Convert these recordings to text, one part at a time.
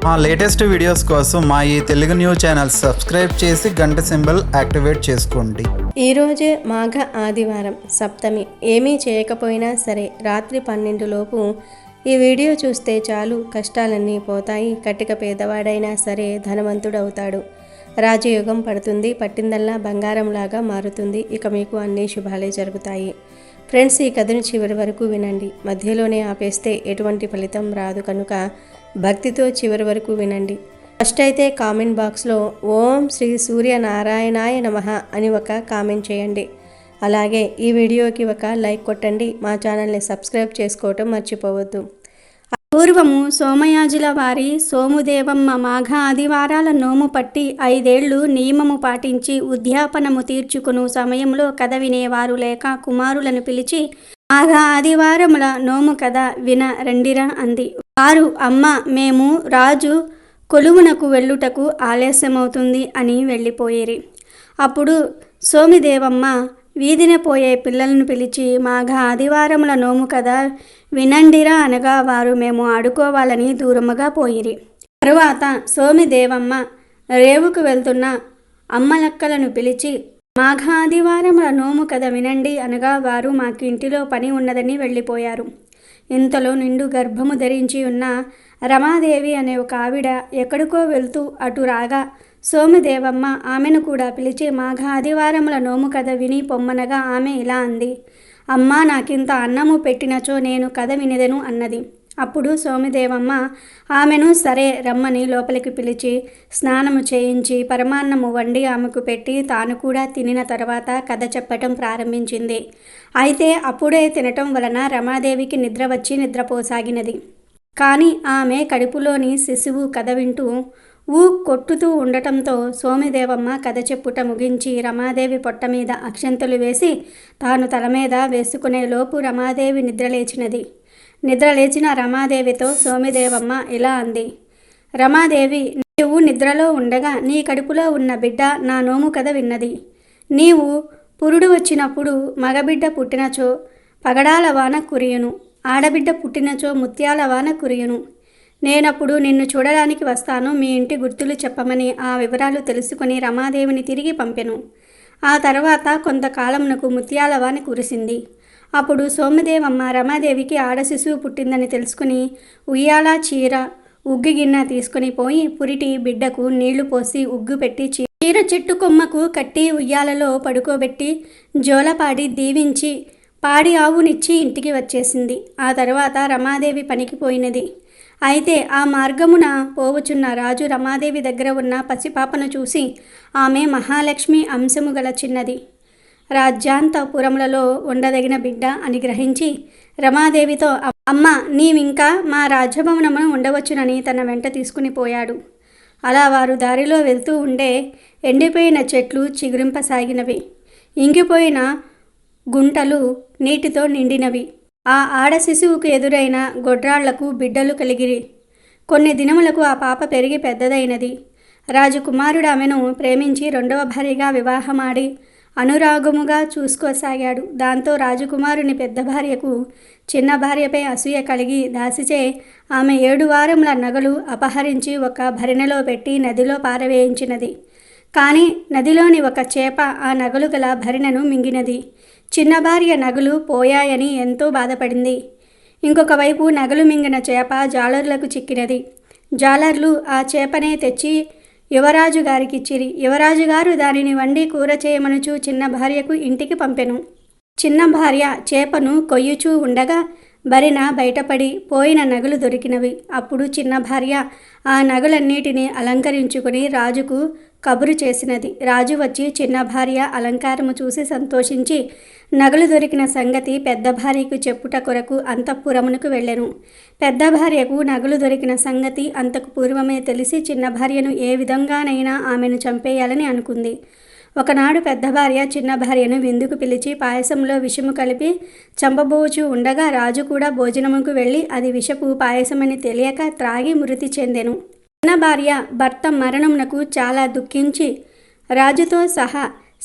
మా latest videos కోసం మా ఈ తెలుగు న్యూస్ ఛానల్ సబ్స్క్రైబ్ చేసి గంట సింబల్ యాక్టివేట్ చేసుకోండి. ఈరోజే మాఘ ఆదివారం సప్తమి. ఏమీ చేయకపోయినా సరే రాత్రి 12 లోపు ఈ వీడియో చూస్తే చాలు, కష్టాలన్నీ పోతాయి. కటిక పేదవాడైనా సరే ధనవంతుడవుతాడు. రాజయోగం పడుతుంది. పట్టిందల్లా బంగారంలాగా మారుతుంది. ఇక మీకు అన్ని శుభాలే జరుగుతాయి. ఫ్రెండ్స్, ఈ కథను చివరి వరకు వినండి. మధ్యలోనే ఆపేస్తే ఎటువంటి ఫలితం రాదు కనుక భక్తితో చివరి వరకు వినండి. ఫస్ట్ అయితే కామెంట్ బాక్స్లో ఓం శ్రీ సూర్యనారాయణాయ నమః అని ఒక కామెంట్ చేయండి. అలాగే ఈ వీడియోకి ఒక లైక్ కొట్టండి. మా ఛానల్ని సబ్స్క్రైబ్ చేసుకోవటం మర్చిపోవద్దు. పూర్వము సోమయాజుల వారి సోముదేవమ్మ మాఘ ఆదివారాల నోము పట్టి 5 ఏళ్లు నియమము పాటించి ఉద్యాపనము తీర్చుకును సమయంలో కథ వినేవారు లేక కుమారులను పిలిచి మాఘ ఆదివారముల నోము కథ విన రండిరా అంది. వారు అమ్మ, మేము రాజు కొలువునకు వెళ్ళుటకు ఆలస్యమవుతుంది అని వెళ్ళిపోయేరి. అప్పుడు సోమిదేవమ్మ వీధిన పోయే పిల్లలను పిలిచి మాఘ ఆదివారముల నోము కదా వినండిరా అనగా వారు మేము ఆడుకోవాలని దూరముగా పోయిరి. తరువాత సోమిదేవమ్మ రేవుకు వెళ్తున్న అమ్మలక్కలను పిలిచి మాఘ ఆదివారముల నోము కథ వినండి అనగా వారు మాకు ఇంటిలో పని ఉన్నదని వెళ్ళిపోయారు. ఇంతలో నిండు గర్భము ధరించి ఉన్న రమాదేవి అనే ఒక ఆవిడ ఎక్కడికో వెళ్తూ అటు రాగా సోమదేవమ్మ ఆమెను కూడా పిలిచి మాఘ ఆదివారముల నోము కథ విని పొమ్మనగా ఆమె ఇలా అంది. అమ్మా, నాకింత అన్నము పెట్టినచో నేను కథ వినెదను అన్నది. అప్పుడు సోమదేవమ్మ ఆమెను సరే రమ్మని లోపలికి పిలిచి స్నానము చేయించి పరమాన్నము వండి ఆమెకు పెట్టి తాను కూడా తినిన తర్వాత కథ చెప్పటం ప్రారంభించింది. అయితే అప్పుడే తినటం వలన రమాదేవికి నిద్ర వచ్చి నిద్రపోసాగినది. కానీ ఆమె కడుపులోని శిశువు కథ వింటూ కొట్టుతూ ఉండటంతో సోమిదేవమ్మ కథ చెప్పుట ముగించి రమాదేవి పొట్ట మీద అక్షంతలు వేసి తాను తల మీద వేసుకునే లోపు రమాదేవి నిద్రలేచినది. నిద్రలేచిన రమాదేవితో సోమిదేవమ్మ ఇలా అంది. రమాదేవి, నీవు నిద్రలో ఉండగా నీ కడుపులో ఉన్న బిడ్డ నా నోము కథ విన్నది. నీవు పురుడు వచ్చినప్పుడు మగబిడ్డ పుట్టినచో పగడాల వాన కురియును, ఆడబిడ్డ పుట్టినచో ముత్యాల వాన కురియును. నేనప్పుడు నిన్ను చూడడానికి వస్తాను, మీ ఇంటి గుర్తులు చెప్పమని ఆ వివరాలు తెలుసుకుని రమాదేవిని తిరిగి పంపెను. ఆ తర్వాత కొంతకాలమునకు ముత్యాల వాన కురిసింది. అప్పుడు సోమదేవమ్మ రమాదేవికి ఆడ శిశువు పుట్టిందని తెలుసుకుని ఉయ్యాల, చీర, ఉగ్గు గిన్నె తీసుకుని పోయి పురిటి బిడ్డకు నీళ్లు పోసి ఉగ్గు పెట్టి చీర చెట్టు కొమ్మకు కట్టి ఉయ్యాలలో పడుకోబెట్టి జోలపాడి దీవించి పాడి ఆవునిచ్చి ఇంటికి వచ్చేసింది. ఆ తర్వాత రమాదేవి పనికి పోయినది. అయితే ఆ మార్గమున పోవచున్న రాజు రమాదేవి దగ్గర ఉన్న పసిపాపను చూసి ఆమె మహాలక్ష్మి అంశము గల చిన్నది, రాజ్యాంతపురములలో ఉండదగిన బిడ్డ అని గ్రహించి రమాదేవితో అమ్మ, నీవింకా మా రాజభవనమును ఉండవచ్చునని తన వెంట తీసుకుని పోయాడు. అలా వారు దారిలో వెళ్తూ ఉండే ఎండిపోయిన చెట్లు చిగురింపసాగినవి. ఇంకిపోయిన గుంటలు నీటితో నిండినవి. ఆ ఆడ శిశువుకు ఎదురైన గొడ్రాళ్లకు బిడ్డలు కలిగిరి. కొన్ని దినములకు ఆ పాప పెరిగి పెద్దదైనది. రాజకుమారుడు ఆమెను ప్రేమించి 2వ భార్యగా వివాహమాడి అనురాగముగా చూసుకోసాగాడు. దాంతో రాజకుమారుని పెద్ద భార్యకు చిన్న భార్యపై అసూయ కలిగి దాసిచే ఆమె 7 వారముల నగలు అపహరించి ఒక భరిణెలో పెట్టి నదిలో పారవేయించినది. కానీ నదిలోని ఒక చేప ఆ నగలు గల భరిణెను మింగినది. చిన్న భార్య నగలు పోయాయని ఎంతో బాధపడింది. ఇంకొక వైపు నగలు మింగిన చేప జాలర్లకు చిక్కినది. జాలర్లు ఆ చేపనే తెచ్చి యువరాజు గారికిచ్చిరి. యువరాజు గారు దానిని వండి కూర చేయమనుచు చిన్న భార్యకు ఇంటికి పంపెను. చిన్న భార్య చేపను కొయ్యుచూ ఉండగా భరిణ బయటపడి పోయిన నగలు దొరికినవి. అప్పుడు చిన్న భార్య ఆ నగలన్నిటినీ అలంకరించుకుని రాజుకు కబురు చేసినది. రాజు వచ్చి చిన్న భార్య అలంకారము చూసి సంతోషించి నగలు దొరికిన సంగతి పెద్ద భార్యకు చెప్పుట కొరకు అంతఃపురమునకు వెళ్ళెను. పెద్ద భార్యకు నగలు దొరికిన సంగతి అంతకు పూర్వమే తెలిసి చిన్న భార్యను ఏ విధంగానైనా ఆమెను చంపేయాలని అనుకుంది. ఒకనాడు పెద్ద భార్య చిన్న భార్యను విందుకు పిలిచి పాయసంలో విషము కలిపి చంపబోచు ఉండగా రాజు కూడా భోజనముకు వెళ్ళి అది విషపు పాయసమని తెలియక త్రాగి మృతి చెందెను. చిన్న భార్య భర్త మరణమునకు చాలా దుఃఖించి రాజుతో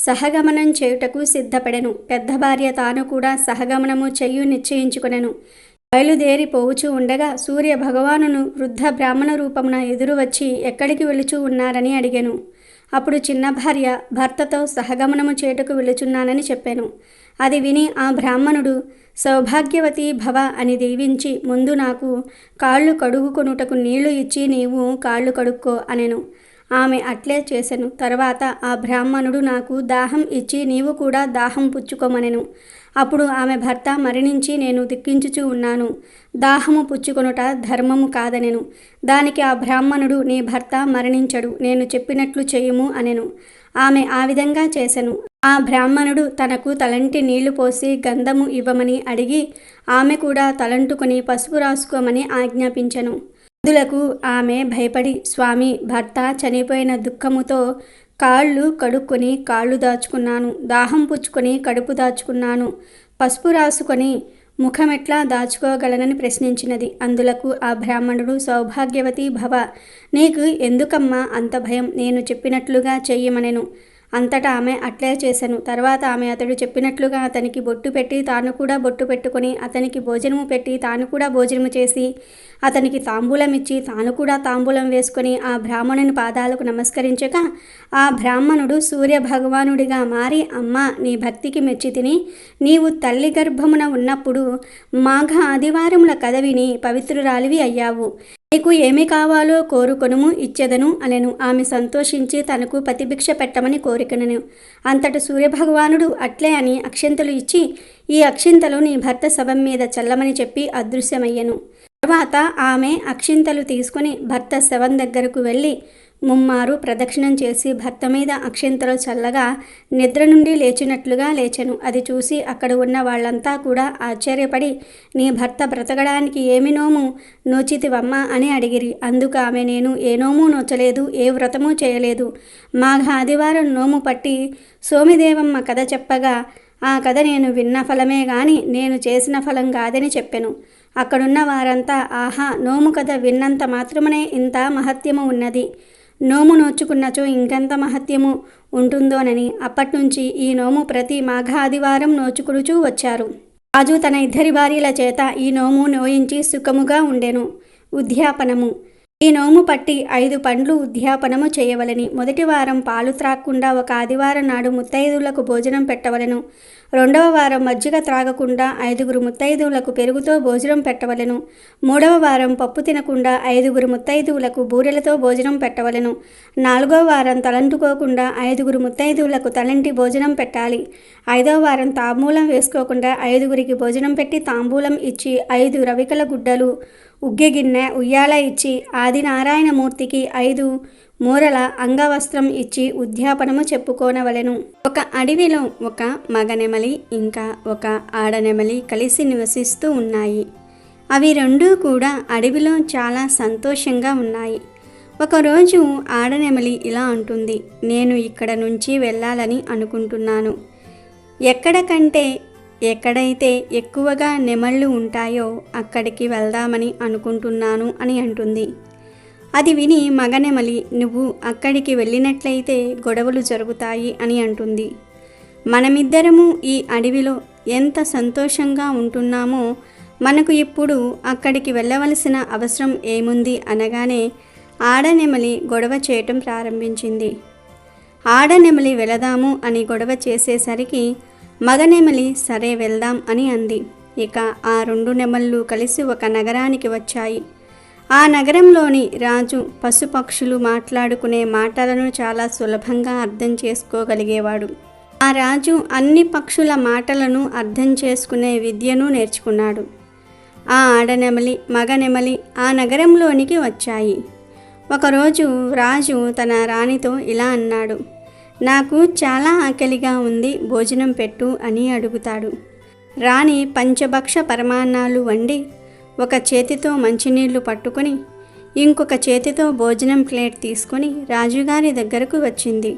సహగమనం చేయుటకు సిద్ధపడెను. పెద్ద భార్య తాను కూడా సహగమనము చెయ్యు నిశ్చయించుకొనెను. బయలుదేరి పోవుచూ ఉండగా సూర్య భగవానును వృద్ధ బ్రాహ్మణ రూపమున ఎదురు వచ్చి ఎక్కడికి వెళుచూ ఉన్నారని అడిగాను. అప్పుడు చిన్న భార్య భర్తతో సహగమనము చేటుకు వెళుచున్నానని చెప్పాను. అది విని ఆ బ్రాహ్మణుడు సౌభాగ్యవతి భవ అని దీవించి ముందు నాకు కాళ్ళు కడుగుకొనుటకు నీళ్లు ఇచ్చి నీవు కాళ్ళు కడుక్కో అనెను. ఆమె అట్లే చేసెను. తర్వాత ఆ బ్రాహ్మణుడు నాకు దాహం ఇచ్చి నీవు కూడా దాహం పుచ్చుకోమనెను. అప్పుడు ఆమె భర్త మరణించి నేను దుఃఖించుచూ ఉన్నాను. దాహము పుచ్చుకొనుట ధర్మము కాదనెను. దానికి ఆ బ్రాహ్మణుడు నీ భర్త మరణించడు, నేను చెప్పినట్లు చెయ్యుము అనెను. ఆమె ఆ విధంగా చేసెను. ఆ బ్రాహ్మణుడు తనకు తలంటి నీళ్లు పోసి గంధము ఇవ్వమని అడిగి ఆమె కూడా తలంటుకొని పసుపు రాసుకోమని ఆజ్ఞాపించెను. అందులకు ఆమె భయపడి స్వామి, భర్త చనిపోయిన దుఃఖముతో కాళ్ళు కడుక్కొని కాళ్ళు దాచుకున్నాను, దాహం పుచ్చుకొని కడుపు దాచుకున్నాను, పసుపు రాసుకొని ముఖమెట్లా దాచుకోగలనని ప్రశ్నించినది. అందులకు ఆ బ్రాహ్మణుడు సౌభాగ్యవతి భవ, నీకు ఎందుకమ్మా అంత భయం, నేను చెప్పినట్లుగా చెయ్యమనెను. అంతటా ఆమె అట్లే చేశాను. తర్వాత ఆమె అతడు చెప్పినట్లుగా అతనికి బొట్టు పెట్టి తాను కూడా బొట్టు పెట్టుకొని అతనికి భోజనము పెట్టి తాను కూడా భోజనము చేసి అతనికి తాంబూలం ఇచ్చి తాను కూడా తాంబూలం వేసుకొని ఆ బ్రాహ్మణుని పాదాలకు నమస్కరించగా ఆ బ్రాహ్మణుడు సూర్య భగవానుడిగా మారి, అమ్మ నీ భక్తికి మెచ్చి తిని నీవు తల్లి గర్భమున ఉన్నప్పుడు మాఘ ఆదివారముల కథ విని పవిత్రురాలివి అయ్యావు. నీకు ఏమి కావాలో కోరుకొనుము ఇచ్చెదను అనెను. ఆమె సంతోషించి తనకు ప్రతిభిక్ష పెట్టమని కోరికనెను. అంతట సూర్యభగవానుడు అట్లే అని అక్షింతలు ఇచ్చి ఈ అక్షింతలు నీ భర్త శవం మీద చల్లమని చెప్పి అదృశ్యమయ్యెను. తర్వాత ఆమె అక్షింతలు తీసుకుని భర్త శవం దగ్గరకు వెళ్ళి ముమ్మారు ప్రదక్షిణం చేసి భర్త మీద అక్షింతలు చల్లగా నిద్ర నుండి లేచినట్లుగా లేచెను. అది చూసి అక్కడ ఉన్న వాళ్ళంతా కూడా ఆశ్చర్యపడి నీ భర్త బ్రతకడానికి ఏమి నోము నోచితివమ్మ అని అడిగిరి. అందుకు ఆమె నేను ఏ నోము నోచలేదు, ఏ వ్రతము చేయలేదు, మాఘ ఆదివారం నోము పట్టి సోమిదేవమ్మ కథ చెప్పగా ఆ కథ నేను విన్న ఫలమే గాని నేను చేసిన ఫలం కాదని చెప్పెను. అక్కడున్న వారంతా ఆహా, నోము కథ విన్నంత మాత్రమునే ఇంత మహత్యము ఉన్నది, నోము నోచుకున్నచో ఇంకెంత మహత్యము ఉంటుందోనని అప్పట్నుంచి ఈ నోము ప్రతి మాఘ ఆదివారం నోచుకుడుచూ వచ్చారు. రాజు తన ఇద్దరి భార్యల చేత ఈ నోము నోయించి సుఖముగా ఉండెను. ఉద్యాపనము. ఈ నోము పట్టి 5 పండ్లు ఉద్యాపనము చేయవలని. మొదటి వారం పాలు త్రాగకుండా ఒక ఆదివారం నాడు ముత్తైదువులకు భోజనం పెట్టవలెను. 2వ వారం మజ్జిగ త్రాగకుండా 5 ముత్తైదువులకు పెరుగుతో భోజనం పెట్టవలెను. 3వ వారం పప్పు తినకుండా 5 ముత్తైదువులకు బూరెలతో భోజనం పెట్టవలెను. 4వ వారం తలంటుకోకుండా 5 ముత్తైదువులకు తలంటి భోజనం పెట్టాలి. 5వ వారం తాంబూలం వేసుకోకుండా 5 భోజనం పెట్టి తాంబూలం ఇచ్చి 5 రవికల గుడ్డలు, ఉగ్గె గిన్నె, ఉయ్యాల ఇచ్చి ఆదినారాయణమూర్తికి 5 మూరల అంగవస్త్రం ఇచ్చి ఉద్యాపనము చెప్పుకోనవలెను. ఒక అడవిలో ఒక మగనెమలి ఇంకా ఒక ఆడనెమలి కలిసి నివసిస్తూ ఉన్నాయి. అవి రెండూ కూడా అడవిలో చాలా సంతోషంగా ఉన్నాయి. ఒకరోజు ఆడనెమలి ఇలా అంటుంది, నేను ఇక్కడ నుంచి వెళ్ళాలని అనుకుంటున్నాను. ఎక్కడైతే ఎక్కువగా నెమళ్ళు ఉంటాయో అక్కడికి వెళ్దామని అనుకుంటున్నాను అని అంటుంది. అది విని మగనెమలి నువ్వు అక్కడికి వెళ్ళినట్లయితే గొడవలు జరుగుతాయి అని అంటుంది. మనమిద్దరము ఈ అడవిలో ఎంత సంతోషంగా ఉంటున్నామో మనకు ఇప్పుడు అక్కడికి వెళ్ళవలసిన అవసరం ఏముంది అనగానే ఆడనెమలి గొడవ చేయటం ప్రారంభించింది. ఆడనెమలి వెళదాము అని గొడవ చేసేసరికి మగనెమలి సరే వెళ్దాం అని అంది. ఇక ఆ 2 నెమళ్ళు కలిసి ఒక నగరానికి వచ్చాయి. ఆ నగరంలోని రాజు పశుపక్షులు మాట్లాడుకునే మాటలను చాలా సులభంగా అర్థం చేసుకోగలిగేవాడు. ఆ రాజు అన్ని పక్షుల మాటలను అర్థం చేసుకునే విద్యను నేర్చుకున్నాడు. ఆ ఆడనెమలి మగనెమలి ఆ నగరంలోనికి వచ్చాయి. ఒకరోజు రాజు తన రాణితో ఇలా అన్నాడు, నాకు చాలా ఆకలిగా ఉంది, భోజనం పెట్టు అని అడుగుతాడు. రాణి పంచభక్ష పరమాన్నాలు వండి ఒక చేతితో మంచినీళ్లు పట్టుకొని ఇంకొక చేతితో భోజనం ప్లేట్ తీసుకొని రాజుగారి దగ్గరకు వచ్చింది.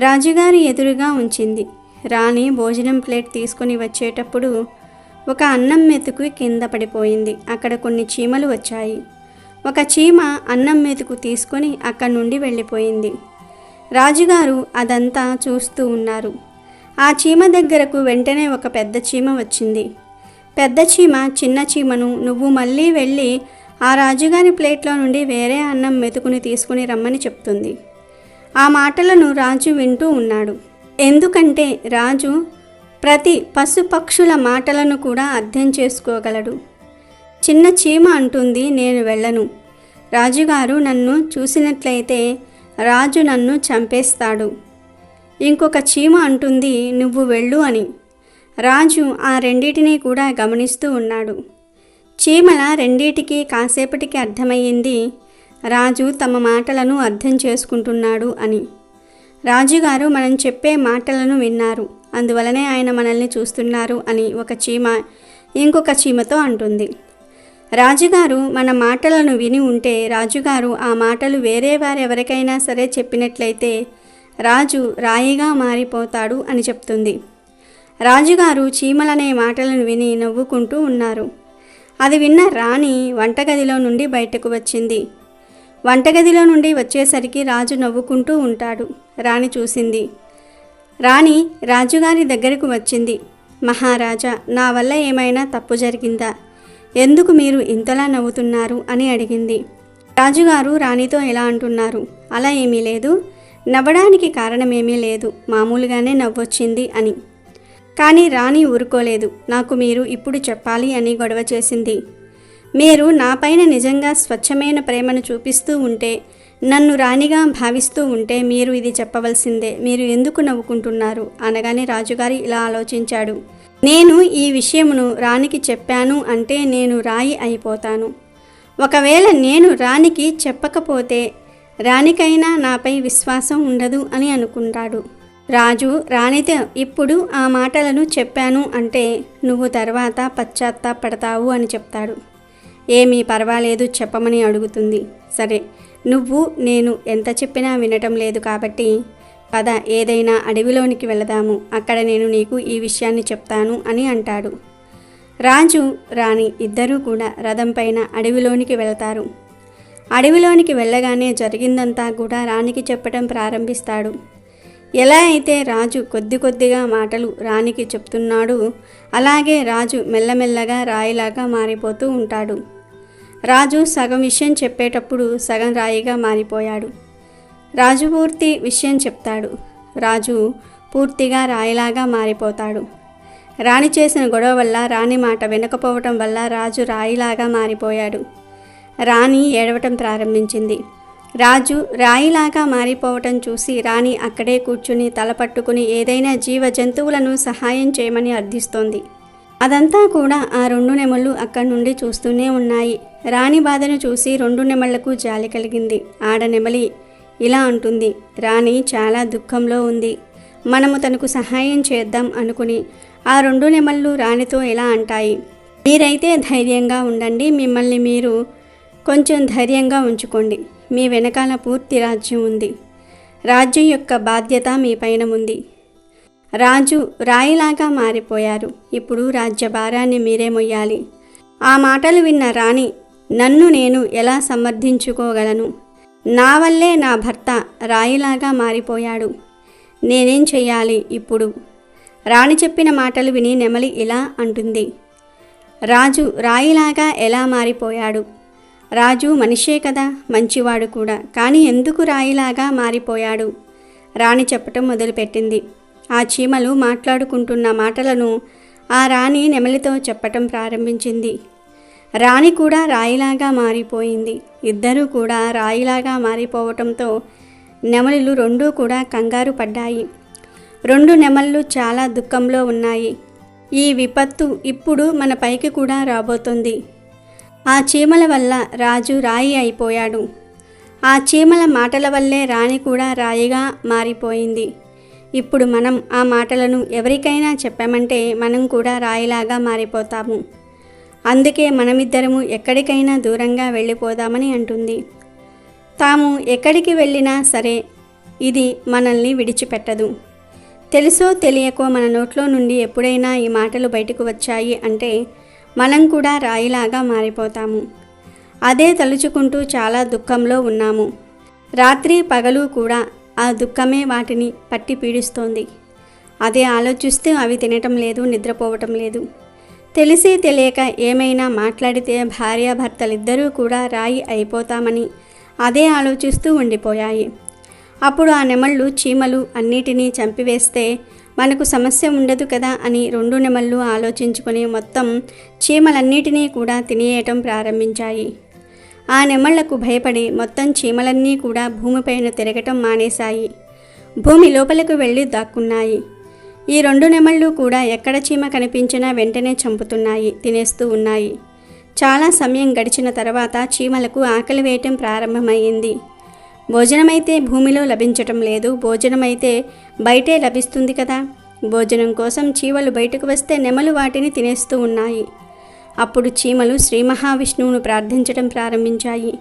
రాజుగారి ఎదురుగా ఉంచింది. రాణి భోజనం ప్లేట్ తీసుకొని వచ్చేటప్పుడు ఒక అన్నం మెతుకు కింద పడిపోయింది. అక్కడ కొన్ని చీమలు వచ్చాయి. ఒక చీమ అన్నం మెతుకు తీసుకొని అక్కడి నుండి వెళ్ళిపోయింది. రాజుగారు అదంతా చూస్తూ ఉన్నారు. ఆ చీమ దగ్గరకు వెంటనే ఒక పెద్ద చీమ వచ్చింది. పెద్ద చీమ చిన్న చీమను నువ్వు మళ్ళీ వెళ్ళి ఆ రాజుగారి ప్లేట్లో నుండి వేరే అన్నం మెతుకుని తీసుకుని రమ్మని చెప్తుంది. ఆ మాటలను రాజు వింటూ ఉన్నాడు. ఎందుకంటే రాజు ప్రతి పశుపక్షుల మాటలను కూడా అర్థం చేసుకోగలడు. చిన్న చీమ అంటుంది, నేను వెళ్ళను. రాజుగారు నన్ను చూసినట్లయితే రాజు నన్ను చంపేస్తాడు. ఇంకొక చీమ అంటుంది, నువ్వు వెళ్ళు అని. రాజు ఆ రెండిటినీ కూడా గమనిస్తూ ఉన్నాడు. చీమల రెండిటికి కాసేపటికి అర్థమయ్యింది రాజు తమ మాటలను అర్థం చేసుకుంటున్నాడు అని. రాజుగారు మనం చెప్పే మాటలను విన్నారు, అందువలనే ఆయన మనల్ని చూస్తున్నారు అని ఒక చీమ ఇంకొక చీమతో అంటుంది. రాజుగారు మన మాటలను విని ఉంటే రాజుగారు ఆ మాటలు వేరే వారెవరికైనా సరే చెప్పినట్లయితే రాజు రాయిగా మారిపోతాడు అని చెప్తుంది. రాజుగారు చీమలనే మాటలను విని నవ్వుకుంటూ ఉన్నారు. అది విన్న రాణి వంటగదిలో నుండి బయటకు వచ్చింది. వంటగదిలో నుండి వచ్చేసరికి రాజు నవ్వుకుంటూ ఉంటాడు. రాణి చూసింది. రాణి రాజుగారి దగ్గరకు వచ్చింది. మహారాజా, నా వల్ల ఏమైనా తప్పు జరిగిందా? ఎందుకు మీరు ఇంతలా నవ్వుతున్నారు అని అడిగింది. రాజుగారు రాణితో ఎలా అంటున్నారు, అలా ఏమీ లేదు, నవ్వడానికి కారణమేమీ లేదు, మామూలుగానే నవ్వొచ్చింది అని. కానీ రాణి ఊరుకోలేదు. నాకు మీరు ఇప్పుడు చెప్పాలి అని గొడవ చేసింది. మీరు నాపైన నిజంగా స్వచ్ఛమైన ప్రేమను చూపిస్తూ ఉంటే, నన్ను రాణిగా భావిస్తూ ఉంటే మీరు ఇది చెప్పవలసిందే. మీరు ఎందుకు నవ్వుకుంటున్నారు అనగానే రాజుగారు ఇలా ఆలోచించాడు. నేను ఈ విషయమును రాణికి చెప్పాను అంటే నేను రాయి అయిపోతాను. ఒకవేళ నేను రాణికి చెప్పకపోతే రాణికైనా నాపై విశ్వాసం ఉండదు అని అనుకుంటాడు. రాజు రాణితో ఇప్పుడు ఆ మాటలను చెప్పాను అంటే నువ్వు తర్వాత పశ్చాత్తాపడతావు అని చెప్తాడు. ఏమీ పర్వాలేదు చెప్పమని అడుగుతుంది. సరే, నువ్వు నేను ఎంత చెప్పినా వినటం లేదు కాబట్టి పద, ఏదైనా అడవిలోనికి వెళదాము, అక్కడ నేను నీకు ఈ విషయాన్ని చెప్తాను అని అంటాడు. రాజు రాణి ఇద్దరూ కూడా రథం పైన అడవిలోనికి వెళతారు. అడవిలోనికి వెళ్ళగానే జరిగిందంతా కూడా రాణికి చెప్పడం ప్రారంభిస్తాడు. ఎలా అయితే రాజు కొద్ది కొద్దిగా మాటలు రాణికి చెప్తున్నాడు, అలాగే రాజు మెల్లమెల్లగా రాయిలాగా మారిపోతూ ఉంటాడు. రాజు సగం విషయం చెప్పేటప్పుడు సగం రాయిగా మారిపోయాడు. రాజు పూర్తి విషయం చెప్తాడు. రాజు పూర్తిగా రాయిలాగా మారిపోతాడు. రాణి చేసిన గొడవ వల్ల, రాణి మాట వినకపోవటం వల్ల రాజు రాయిలాగా మారిపోయాడు. రాణి ఏడవటం ప్రారంభించింది. రాజు రాయిలాగా మారిపోవటం చూసి రాణి అక్కడే కూర్చుని తల పట్టుకుని ఏదైనా జీవ జంతువులను సహాయం చేయమని అర్థిస్తోంది. అదంతా కూడా ఆ రెండు నెమళ్ళు అక్కడి నుండి చూస్తూనే ఉన్నాయి. రాణి బాధను చూసి రెండు నెమళ్లకు జాలి కలిగింది. ఆడనెమలి ఇలా అంటుంది, రాణి చాలా దుఃఖంలో ఉంది, మనము తనకు సహాయం చేద్దాం అనుకుని ఆ రెండు నెమళ్ళు రాణితో ఇలా అంటాయి, మీరైతే ధైర్యంగా ఉండండి, మిమ్మల్ని మీరు కొంచెం ధైర్యంగా ఉంచుకోండి, మీ వెనకాల పూర్తి రాజ్యం ఉంది, రాజ్యం యొక్క బాధ్యత మీ పైన ఉంది. రాజు రాయిలాగా మారిపోయారు, ఇప్పుడు రాజ్య భారాన్ని మీరే మొయ్యాలి. ఆ మాటలు విన్న రాణి, నన్ను నేను ఎలా సమర్థించుకోగలను? నా వల్లే నా భర్త రాయిలాగా మారిపోయాడు, నేనేం చెయ్యాలి ఇప్పుడు? రాణి చెప్పిన మాటలు విని నెమలి ఇలా అంటుంది, రాజు రాయిలాగా ఎలా మారిపోయాడు? రాజు మనిషే కదా, మంచివాడు కూడా, కానీ ఎందుకు రాయిలాగా మారిపోయాడు? రాణి చెప్పటం మొదలుపెట్టింది. ఆ చీమలు మాట్లాడుకుంటున్న మాటలను ఆ రాణి నెమలితో చెప్పటం ప్రారంభించింది. రాణి కూడా రాయిలాగా మారిపోయింది. ఇద్దరూ కూడా రాయిలాగా మారిపోవటంతో నెమలులు రెండూ కూడా కంగారు పడ్డాయి. రెండు నెమళ్ళు చాలా దుఃఖంలో ఉన్నాయి. ఈ విపత్తు ఇప్పుడు మన పైకి కూడా రాబోతుంది. ఆ చీమల వల్ల రాజు రాయి అయిపోయాడు. ఆ చీమల మాటల వల్లే రాణి కూడా రాయిగా మారిపోయింది. ఇప్పుడు మనం ఆ మాటలను ఎవరికైనా చెప్పామంటే మనం కూడా రాయిలాగా మారిపోతాము. అందుకే మనమిద్దరము ఎక్కడికైనా దూరంగా వెళ్ళిపోదామని అంటుంది. తాము ఎక్కడికి వెళ్ళినా సరే ఇది మనల్ని విడిచిపెట్టదు. తెలుసో తెలియకో మన నోట్లో నుండి ఎప్పుడైనా ఈ మాటలు బయటకు వచ్చాయి అంటే మనం కూడా రాయిలాగా మారిపోతాము. అదే తలుచుకుంటూ చాలా దుఃఖంలో ఉన్నాము. రాత్రి పగలు కూడా ఆ దుఃఖమే వాటిని పట్టి పీడిస్తోంది. అదే ఆలోచిస్తూ అవి తినటం లేదు, నిద్రపోవటం లేదు. తెలిసి తెలియక ఏమైనా మాట్లాడితే భార్యాభర్తలిద్దరూ కూడా రాయి అయిపోతామని అదే ఆలోచిస్తూ ఉండిపోయాయి. అప్పుడు ఆ నెమళ్ళు చీమలు అన్నిటినీ చంపివేస్తే మనకు సమస్య ఉండదు కదా అని 2 నెమళ్ళు ఆలోచించుకొని మొత్తం చీమలన్నిటినీ కూడా తినేయటం ప్రారంభించాయి. ఆ నెమళ్లకు భయపడి మొత్తం చీమలన్నీ కూడా భూమిపైన తిరగటం మానేశాయి. భూమి లోపలకు వెళ్ళి దాక్కున్నాయి. ఈ 2 నెమళ్ళు కూడా ఎక్కడ చీమ కనిపించినా వెంటనే చంపుతున్నాయి, తినేస్తూ ఉన్నాయి. చాలా సమయం గడిచిన తర్వాత చీమలకు ఆకలి వేయటం ప్రారంభమైంది. భోజనమైతే భూమిలో లభించటం లేదు, భోజనమైతే బయటే లభిస్తుంది కదా. భోజనం కోసం చీమలు బయటకు వస్తే నెమలు వాటిని తినేస్తూ ఉన్నాయి. అప్పుడు చీమలు శ్రీ మహావిష్ణువును ప్రార్థించటం ప్రారంభించాయి.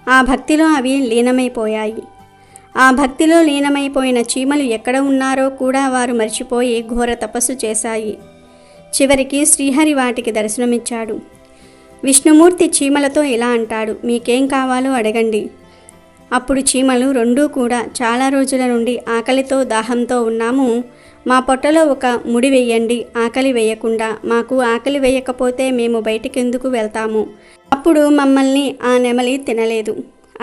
ఆ భక్తిలో అవి లీనమైపోయాయి. ఆ భక్తిలో లీనమైపోయిన చీమలు ఎక్కడ ఉన్నారో కూడా వారు మర్చిపోయి ఘోర తపస్సు చేశాయి. చివరికి శ్రీహరి వాటికి దర్శనమిచ్చాడు. విష్ణుమూర్తి చీమలతో ఇలా అంటాడు, మీకేం కావాలో అడగండి. అప్పుడు చీమలు 2 కూడా చాలా రోజుల నుండి ఆకలితో దాహంతో ఉన్నాము, మా పొట్టలో ఒక ముడి వేయండి, ఆకలి వేయకుండా. మాకు ఆకలి వేయకపోతే మేము బయటికెందుకు వెళ్తాము? అప్పుడు మమ్మల్ని ఆ నెమలి తినలేదు,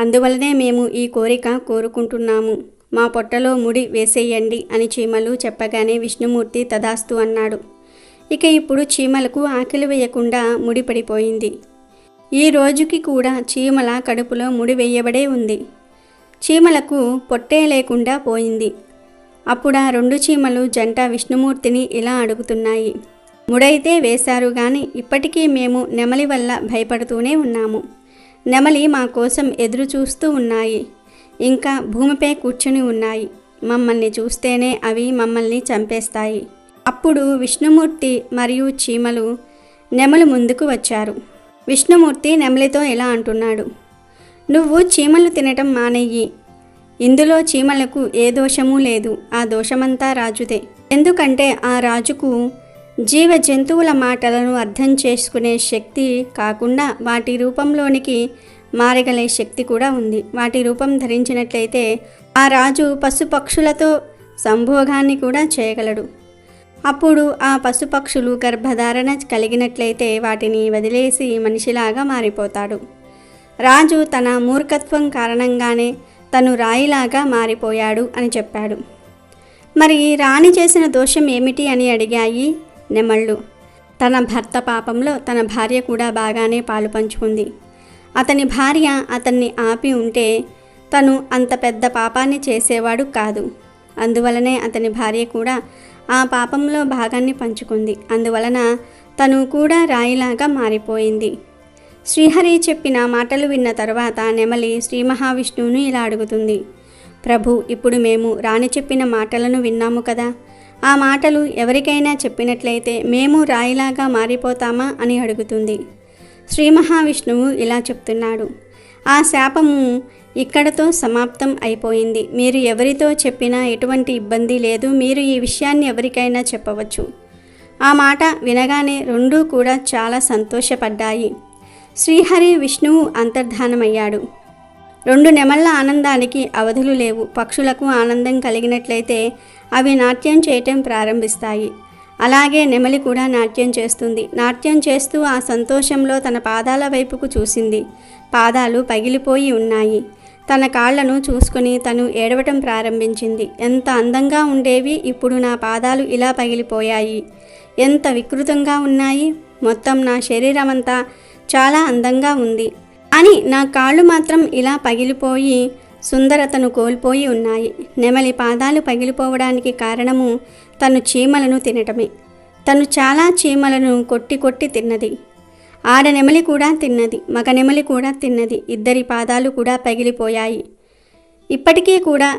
అందువలనే మేము ఈ కోరిక కోరుకుంటున్నాము, మా పొట్టలో ముడి వేసేయండి అని చీమలు చెప్పగానే విష్ణుమూర్తి తదాస్తు అన్నాడు. ఇక ఇప్పుడు చీమలకు ఆకలి వేయకుండా ముడి పడిపోయింది. ఈ రోజుకి కూడా చీమల కడుపులో ముడి వేయబడే ఉంది. చీమలకు పొట్టే లేకుండా పోయింది. అప్పుడు ఆ 2 చీమలు జంట విష్ణుమూర్తిని ఇలా అడుగుతున్నాయి, ముడైతే వేశారు గాని ఇప్పటికీ మేము నెమలి వల్ల భయపడుతూనే ఉన్నాము. నెమలి మా కోసం ఎదురు చూస్తూ ఉన్నాయి, ఇంకా భూమిపై కూర్చుని ఉన్నాయి. మమ్మల్ని చూస్తేనే అవి మమ్మల్ని చంపేస్తాయి. అప్పుడు విష్ణుమూర్తి మరియు చీమలు నెమలి ముందుకు వచ్చారు. విష్ణుమూర్తి నెమలితో ఇలా అంటున్నాడు, నువ్వు చీమలు తినటం మానేయి. ఇందులో చీమలకు ఏ దోషమూ లేదు, ఆ దోషమంతా రాజుదే. ఎందుకంటే ఆ రాజుకు జీవ జంతువుల మాటలను అర్థం చేసుకునే శక్తి కాకుండా వాటి రూపంలోనికి మారగలే శక్తి కూడా ఉంది. వాటి రూపం ధరించినట్లయితే ఆ రాజు పశుపక్షులతో సంభోగాన్ని కూడా చేయగలడు. అప్పుడు ఆ పశుపక్షులు గర్భధారణ కలిగినట్లయితే వాటిని వదిలేసి మనిషిలాగా మారిపోతాడు. రాజు తన మూర్ఖత్వం కారణంగానే తను రాయిలాగా మారిపోయాడు అని చెప్పాడు. మరి రాణి చేసిన దోషం ఏమిటి అని అడిగాయి నెమళ్ళు. తన భర్త పాపంలో తన భార్య కూడా బాగానే పాలు పంచుకుంది. అతని భార్య అతన్ని ఆపి ఉంటే తను అంత పెద్ద పాపాన్ని చేసేవాడు కాదు. అందువలనే అతని భార్య కూడా ఆ పాపంలో భాగాన్ని పంచుకుంది. అందువలన తను కూడా రాయిలాగా మారిపోయింది. శ్రీహరి చెప్పిన మాటలు విన్న తర్వాత నెమలి శ్రీ మహావిష్ణువును ఇలా అడుగుతుంది, ప్రభు, ఇప్పుడు మేము రాణి చెప్పిన మాటలను విన్నాము కదా, ఆ మాటలు ఎవరికైనా చెప్పినట్లయితే మేము రాయిలాగా మారిపోతామా అని అడుగుతుంది. శ్రీ మహావిష్ణువు ఇలా చెప్తున్నాడు, ఆ శాపము ఇక్కడతో సమాప్తం అయిపోయింది. మీరు ఎవరితో చెప్పినా ఎటువంటి ఇబ్బంది లేదు. మీరు ఈ విషయాన్ని ఎవరికైనా చెప్పవచ్చు. ఆ మాట వినగానే 2 కూడా చాలా సంతోషపడ్డాయి. శ్రీహరి విష్ణువు అంతర్ధానమయ్యాడు. 2 నెమళ్ళ ఆనందానికి అవధులు లేవు. పక్షులకు ఆనందం కలిగినట్లయితే అవి నాట్యం చేయటం ప్రారంభిస్తాయి. అలాగే నెమలి కూడా నాట్యం చేస్తుంది. నాట్యం చేస్తూ ఆ సంతోషంలో తన పాదాల వైపుకు చూసింది. పాదాలు పగిలిపోయి ఉన్నాయి. తన కాళ్లను చూసుకుని తను ఏడవటం ప్రారంభించింది. ఎంత అందంగా ఉండేవి, ఇప్పుడు నా పాదాలు ఇలా పగిలిపోయాయి. ఎంత వికృతంగా ఉన్నాయి. మొత్తం నా శరీరమంతా చాలా అందంగా ఉంది, అని నా కాళ్ళు మాత్రం ఇలా పగిలిపోయి సుందరతను కోల్పోయి ఉన్నాయి. నెమలి పాదాలు పగిలిపోవడానికి కారణము తను చీమలను తినటమే. తను చాలా చీమలను కొట్టి కొట్టి తిన్నది. ఆడ నెమలి కూడా తిన్నది, మగ నెమలి కూడా తిన్నది. ఇద్దరి పాదాలు కూడా పగిలిపోయాయి. ఇప్పటికీ కూడా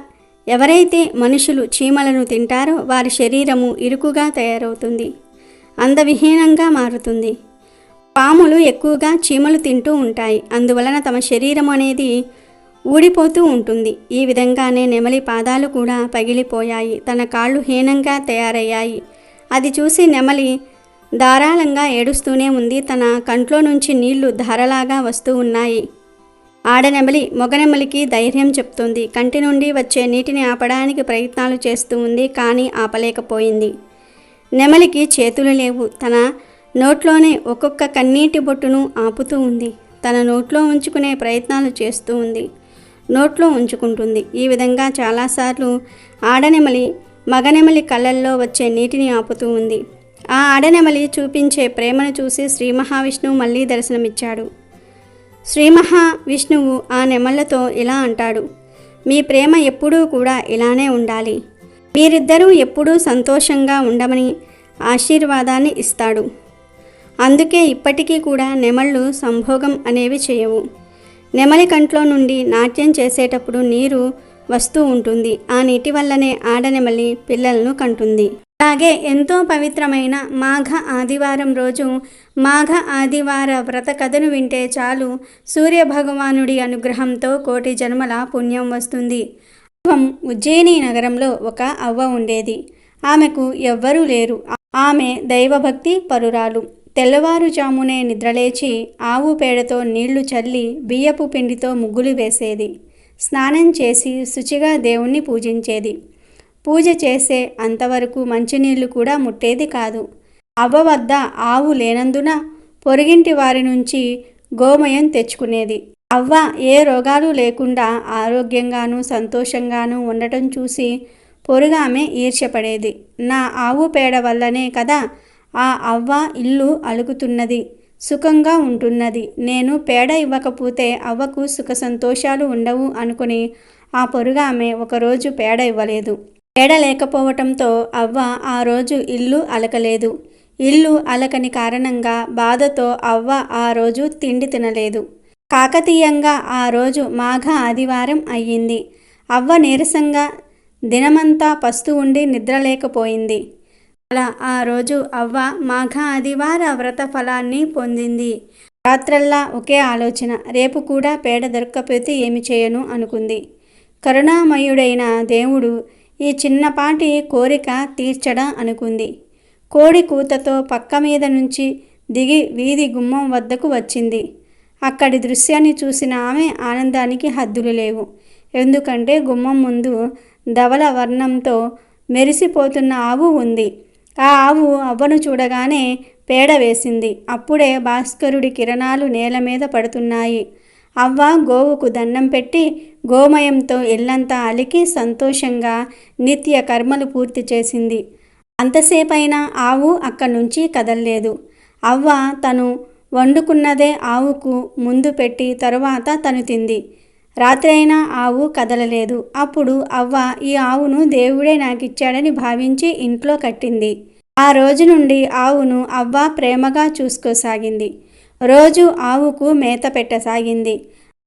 ఎవరైతే మనుషులు చీమలను తింటారో వారి శరీరము ఇరుకుగా తయారవుతుంది, అందవిహీనంగా మారుతుంది. పాములు ఎక్కువగా చీమలు తింటూ ఉంటాయి. అందువలన తమ శరీరం అనేది ఊడిపోతూ ఉంటుంది. ఈ విధంగానే నెమలి పాదాలు కూడా పగిలిపోయాయి. తన కాళ్ళు హీనంగా తయారయ్యాయి. అది చూసి నెమలి ధారాళంగా ఏడుస్తూనే ఉంది. తన కంట్లో నుంచి నీళ్లు ధారలాగా వస్తూ ఉన్నాయి. ఆడనెమలి మొగనెమలికి ధైర్యం చెప్తుంది. కంటి నుండి వచ్చే నీటిని ఆపడానికి ప్రయత్నాలు చేస్తూ ఉంది, కానీ ఆపలేకపోయింది. నెమలికి చేతులు లేవు. తన నోట్లోనే ఒక్కొక్క కన్నీటి బొట్టును ఆపుతూ ఉంది. తన నోట్లో ఉంచుకునే ప్రయత్నాలు చేస్తూ ఉంది. నోట్లో ఉంచుకుంటుంది. ఈ విధంగా చాలాసార్లు ఆడనెమలి మగనెమలి కళ్ళల్లో వచ్చే నీటిని ఆపుతూ ఉంది. ఆ ఆడనెమలి చూపించే ప్రేమను చూసి శ్రీ మహావిష్ణువు మళ్ళీ దర్శనమిచ్చాడు. శ్రీ మహావిష్ణువు ఆ నెమళ్లతో ఇలా అంటాడు, మీ ప్రేమ ఎప్పుడూ కూడా ఇలానే ఉండాలి. మీరిద్దరూ ఎప్పుడూ సంతోషంగా ఉండమని ఆశీర్వాదాన్ని ఇస్తాడు. అందుకే ఇప్పటికీ కూడా నెమళ్ళు సంభోగం అనేవి చేయవు. నెమలి కంట్లో నుండి నాట్యం చేసేటప్పుడు నీరు వస్తూ ఉంటుంది. ఆ నీటి వల్లనే ఆడనెమలి పిల్లలను కంటుంది. అలాగే ఎంతో పవిత్రమైన మాఘ ఆదివారం రోజు మాఘ ఆదివార వ్రత కథను వింటే చాలు సూర్యభగవానుడి అనుగ్రహంతో కోటి జన్మల పుణ్యం వస్తుంది. పూర్వం ఉజ్జయిని నగరంలో ఒక అవ్వ ఉండేది. ఆమెకు ఎవ్వరూ లేరు. ఆమె దైవభక్తి పరురాలు. తెల్లవారుజామునే నిద్రలేచి ఆవు పేడతో నీళ్లు చల్లి బియ్యపు పిండితో ముగ్గులు వేసేది. స్నానం చేసి శుచిగా దేవుణ్ణి పూజించేది. పూజ చేసే అంతవరకు మంచినీళ్లు కూడా ముట్టేది కాదు. అవ్వ వద్ద ఆవు లేనందున పొరుగింటి వారి నుంచి గోమయం తెచ్చుకునేది. అవ్వ ఏ రోగాలు లేకుండా ఆరోగ్యంగానూ సంతోషంగానూ ఉండటం చూసి పొరుగామె ఈర్ష్యపడేది. నా ఆవు పేడ వల్లనే కదా ఆ అవ్వ ఇల్లు అలుకుతున్నది, సుఖంగా ఉంటున్నది. నేను పేడ ఇవ్వకపోతే అవ్వకు సుఖ సంతోషాలు ఉండవు అనుకుని ఆ పొరుగామె ఒకరోజు పేడ ఇవ్వలేదు. పేడ లేకపోవటంతో అవ్వ ఆ రోజు ఇల్లు అలకలేదు. ఇల్లు అలకని కారణంగా బాధతో అవ్వ ఆ రోజు తిండి తినలేదు. కాకతీయంగా ఆ రోజు మాఘ ఆదివారం అయ్యింది. అవ్వ నీరసంగా దినమంతా పస్తు ఉండి నిద్రలేకపోయింది. అలా ఆ రోజు అవ్వ మాఘ ఆదివార వ్రత ఫలాన్ని పొందింది. రాత్రల్లా ఒకే ఆలోచన, రేపు కూడా పేడ దొరక్కపోతే ఏమి చేయను అనుకుంది. కరుణామయుడైన దేవుడు ఈ చిన్నపాటి కోరిక తీర్చడం అనుకుంది. కోడి కూతతో పక్క మీద నుంచి దిగి వీధి గుమ్మం వద్దకు వచ్చింది. అక్కడి దృశ్యాన్ని చూసిన ఆమె ఆనందానికి హద్దులు లేవు. ఎందుకంటే గుమ్మం ముందు ధవల వర్ణంతో మెరిసిపోతున్న ఆవు ఉంది. ఆ ఆవు అవ్వను చూడగానే పేడ వేసింది. అప్పుడే భాస్కరుడి కిరణాలు నేల మీద పడుతున్నాయి. అవ్వ గోవుకు దండం పెట్టి గోమయంతో ఇల్లంతా అలికి సంతోషంగా నిత్య కర్మలు పూర్తి చేసింది. అంతసేపైనా ఆవు అక్కడి నుంచి కదల్లేదు. అవ్వ తను వండుకున్నదే ఆవుకు ముందు పెట్టి తరువాత తను తింది. రాత్రి అయినా ఆవు కదలలేదు. అప్పుడు అవ్వ ఈ ఆవును దేవుడే నాకిచ్చాడని భావించి ఇంట్లో కట్టింది. ఆ రోజు నుండి ఆవును అవ్వ ప్రేమగా చూసుకోసాగింది. రోజు ఆవుకు మేత పెట్టసాగింది.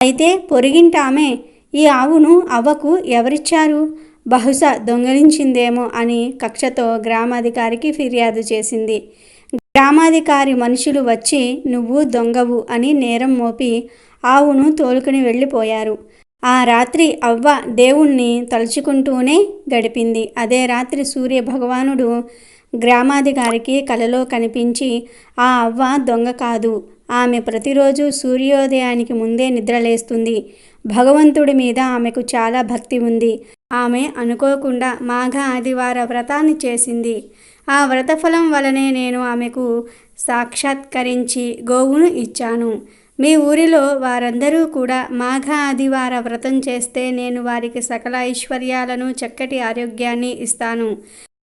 అయితే పొరిగింటామె ఈ ఆవును అవ్వకు ఎవరిచ్చారు, బహుశా దొంగిలించిందేమో అని కక్షతో గ్రామాధికారికి ఫిర్యాదు చేసింది. గ్రామాధికారి మనుషులు వచ్చి నువ్వు దొంగవు అని నేరం మోపి ఆవును తోలుకుని వెళ్ళిపోయారు. ఆ రాత్రి అవ్వ దేవుణ్ణి తలుచుకుంటూనే గడిపింది. అదే రాత్రి సూర్య భగవానుడు గ్రామాధికారికి కలలో కనిపించి ఆ అవ్వ దొంగ కాదు, ఆమె ప్రతిరోజు సూర్యోదయానికి ముందే నిద్రలేస్తుంది. భగవంతుడి మీద ఆమెకు చాలా భక్తి ఉంది. ఆమె అనుకోకుండా మాఘ ఆదివార వ్రతాన్ని చేసింది. ఆ వ్రతఫలం వలనే నేను ఆమెకు సాక్షాత్కరించి గోవును ఇచ్చాను. మీ ఊరిలో వారందరూ కూడా మాఘ ఆదివార వ్రతం చేస్తే నేను వారికి సకల ఐశ్వర్యాలను చక్కటి ఆరోగ్యాన్ని ఇస్తాను.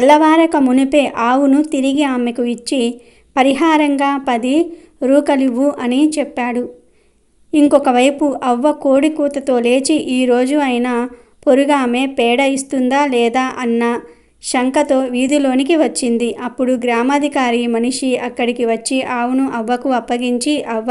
తెల్లవారక మునిపే ఆవును తిరిగి ఆమెకు ఇచ్చి పరిహారంగా 10 రూకలివ్వు అని చెప్పాడు. ఇంకొక వైపు అవ్వ కోడి కూతతో లేచి ఈరోజు అయినా పొరుగామె పేడ ఇస్తుందా లేదా అన్న శంకతో వీధిలోనికి వచ్చింది. అప్పుడు గ్రామాధికారి మనిషి అక్కడికి వచ్చి ఆవును అవ్వకు అప్పగించి, అవ్వ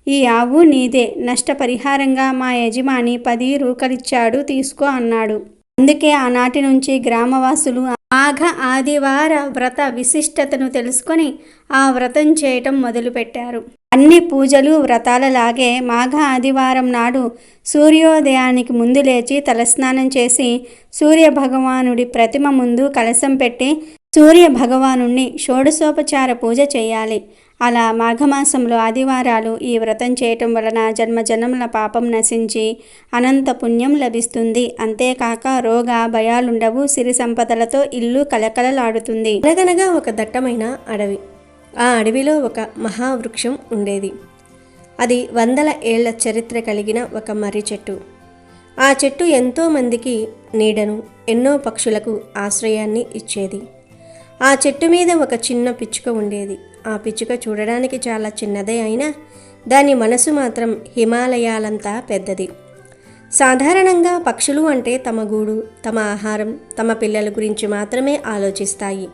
ఈ ఆవు నీదే, నష్టపరిహారంగా మా యజమాని 10 రూకలిచ్చాడు, తీసుకో అన్నాడు. అందుకే ఆనాటి నుంచి గ్రామవాసులు మాఘ ఆదివార వ్రత విశిష్టతను తెలుసుకొని ఆ వ్రతం చేయటం మొదలుపెట్టారు. అన్ని పూజలు వ్రతాలలాగే మాఘ ఆదివారం నాడు సూర్యోదయానికి ముందు లేచి తలస్నానం చేసి సూర్య భగవానుడి ప్రతిమ ముందు కలశం పెట్టి సూర్య భగవానుణ్ణి షోడశోపచార పూజ చేయాలి. అలా మాఘమాసంలో ఆదివారాలు ఈ వ్రతం చేయటం వలన జన్మజన్మల పాపం నశించి అనంత పుణ్యం లభిస్తుంది. అంతేకాక రోగ భయాలుండవు, సిరి సంపదలతో ఇల్లు కలకలలాడుతుంది. అనగనగా ఒక దట్టమైన అడవి. ఆ అడవిలో ఒక మహావృక్షం ఉండేది. అది వందల ఏళ్ల చరిత్ర కలిగిన ఒక మర్రి చెట్టు. ఆ చెట్టు ఎంతోమందికి నీడను, ఎన్నో పక్షులకు ఆశ్రయాన్ని ఇచ్చేది. ఆ చెట్టు మీద ఒక చిన్న పిచ్చుక ఉండేది. ఆ పిచ్చుక చూడడానికి చాలా చిన్నదే అయినా దాని మనసు మాత్రం హిమాలయాలంతా పెద్దది. సాధారణంగా పక్షులు అంటే తమ గూడు, తమ ఆహారం, తమ పిల్లల గురించి మాత్రమే ఆలోచిస్తాయి.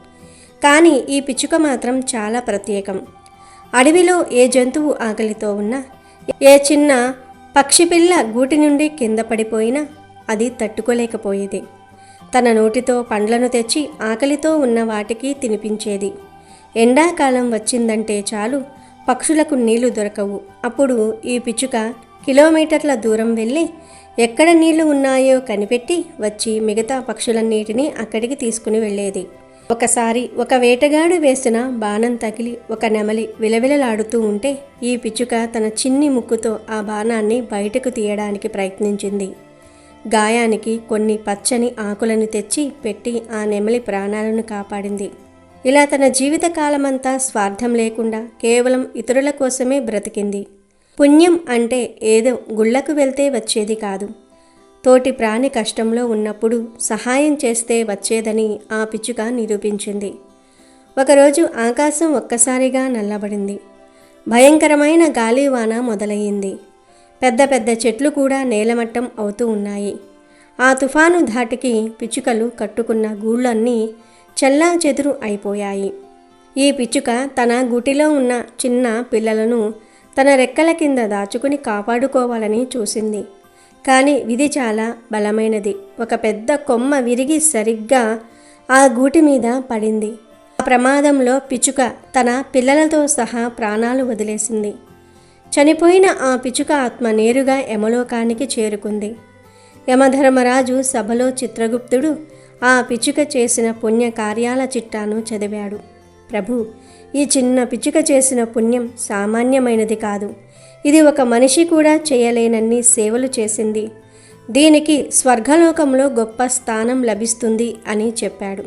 కానీ ఈ పిచ్చుక మాత్రం చాలా ప్రత్యేకం. అడవిలో ఏ జంతువు ఆకలితో ఉన్నా, ఏ చిన్న పక్షి పిల్ల గూటి నుండి కింద పడిపోయినా అది తట్టుకోలేకపోయేది. తన నోటితో పండ్లను తెచ్చి ఆకలితో ఉన్న వాటికి తినిపించేది. ఎండాకాలం వచ్చిందంటే చాలు, పక్షులకు నీళ్లు దొరకవు. అప్పుడు ఈ పిచ్చుక కిలోమీటర్ల దూరం వెళ్ళి ఎక్కడ నీళ్లు ఉన్నాయో కనిపెట్టి వచ్చి మిగతా పక్షులన్నిటినీ అక్కడికి తీసుకుని వెళ్ళేది. ఒకసారి ఒక వేటగాడు వేసిన బాణం తగిలి ఒక నెమలి విలవిలలాడుతూ ఉంటే ఈ పిచ్చుక తన చిన్ని ముక్కుతో ఆ బాణాన్ని బయటకు తీయడానికి ప్రయత్నించింది. గాయానికి కొన్ని పచ్చని ఆకులను తెచ్చి పెట్టి ఆ నెమలి ప్రాణాలను కాపాడింది. ఇలా తన జీవితకాలమంతా స్వార్థం లేకుండా కేవలం ఇతరుల కోసమే బ్రతికింది. పుణ్యం అంటే ఏదో గుళ్ళకు వెళ్తే వచ్చేది కాదు, తోటి ప్రాణి కష్టంలో ఉన్నప్పుడు సహాయం చేస్తే వచ్చేదని ఆ పిచ్చుక నిరూపించింది. ఒకరోజు ఆకాశం ఒక్కసారిగా నల్లబడింది. భయంకరమైన గాలివాన మొదలయ్యింది. పెద్ద పెద్ద చెట్లు కూడా నేలమట్టం అవుతూ ఉన్నాయి. ఆ తుఫాను ధాటికి పిచ్చుకలు కట్టుకున్న గూళ్ళన్నీ చెల్లాచెదురు అయిపోయాయి. ఈ పిచ్చుక తన గూటిలో ఉన్న చిన్న పిల్లలను తన రెక్కల కింద దాచుకుని కాపాడుకోవాలని చూసింది. కానీ విధి చాలా బలమైనది. ఒక పెద్ద కొమ్మ విరిగి సరిగ్గా ఆ గూటి మీద పడింది. ఆ ప్రమాదంలో పిచ్చుక తన పిల్లలతో సహా ప్రాణాలు వదిలేసింది. చనిపోయిన ఆ పిచ్చుక ఆత్మ నేరుగా యమలోకానికి చేరుకుంది. యమధర్మరాజు సభలో చిత్రగుప్తుడు ఆ పిచ్చుక చేసిన పుణ్య కార్యాల చిట్టాను చదివాడు. ప్రభు, ఈ చిన్న పిచ్చుక చేసిన పుణ్యం సామాన్యమైనది కాదు. ఇది ఒక మనిషి కూడా చేయలేనన్ని సేవలు చేసింది. దీనికి స్వర్గలోకంలో గొప్ప స్థానం లభిస్తుంది అని చెప్పాడు.